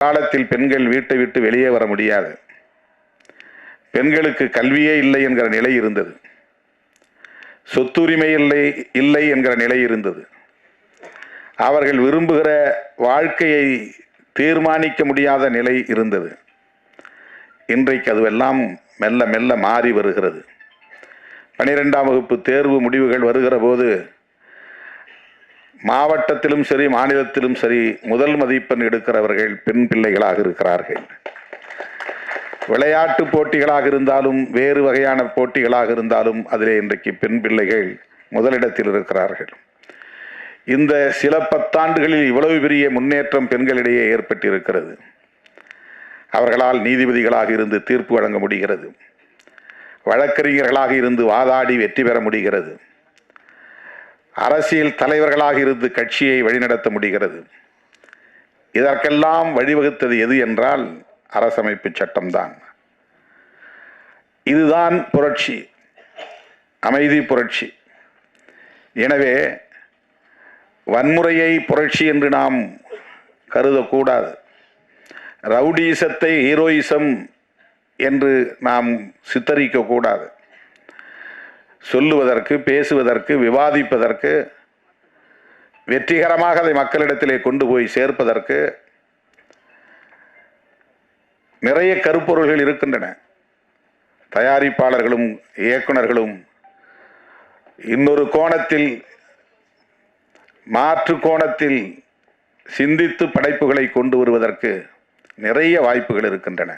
காலத்தில் பெண்கள் வீட்டை விட்டு வெளியே வர முடியாது. பெண்களுக்கு கல்வியே இல்லை என்கிற நிலை இருந்தது. சொத்துரிமை இல்லை என்கிற நிலை இருந்தது. அவர்கள் விரும்புகிற வாழ்க்கையை தீர்மானிக்க முடியாத நிலை இருந்தது. இன்றைக்கு அதுவெல்லாம் மெல்ல மெல்ல மாறி வருகிறது. 12ஆம் வகுப்பு தேர்வு முடிவுகள் வருகிற போது மாவட்டத்திலும் சரி மாநிலத்திலும் சரி முதல் மதிப்பெண் எடுக்கிறவர்கள் பெண் பிள்ளைகளாக இருக்கிறார்கள். விளையாட்டு போட்டிகளாக இருந்தாலும் வேறு வகையான போட்டிகளாக இருந்தாலும் அதிலே இன்றைக்கு பெண் பிள்ளைகள் முதலிடத்தில் இருக்கிறார்கள். இந்த சில பத்தாண்டுகளில் இவ்வளவு பெரிய முன்னேற்றம் பெண்களிடையே ஏற்பட்டிருக்கிறது. அவர்களால் நீதிபதிகளாக இருந்து தீர்ப்பு வழங்க முடிகிறது. வழக்கறிஞர்களாக இருந்து வாதாடி வெற்றி பெற முடிகிறது. அரசியல் தலைவர்களாக இருந்து கட்சியை வழிநடத்த முடிகிறது. இதற்கெல்லாம் வழிவகுத்தது எது என்றால் அரசமைப்பு சட்டம்தான். இதுதான் புரட்சி, அமைதி புரட்சி. எனவே வன்முறையை புரட்சி என்று நாம் கருதக்கூடாது. ரவுடிசத்தை ஹீரோயிசம் என்று நாம் சித்தரிக்க கூடாது. சொல்லுவதற்கு, பேசுவதற்கு, விவாதிப்பதற்கு, வெற்றிகரமாக அதை மக்களிடத்திலே கொண்டு போய் சேர்ப்பதற்கு நிறைய கருப்பொருள்கள் இருக்கின்றன. தயாரிப்பாளர்களும் இயக்குநர்களும் இன்னொரு கோணத்தில், மாற்று கோணத்தில் சிந்தித்து படைப்புகளை கொண்டு வருவதற்கு நிறைய வாய்ப்புகள் இருக்கின்றன.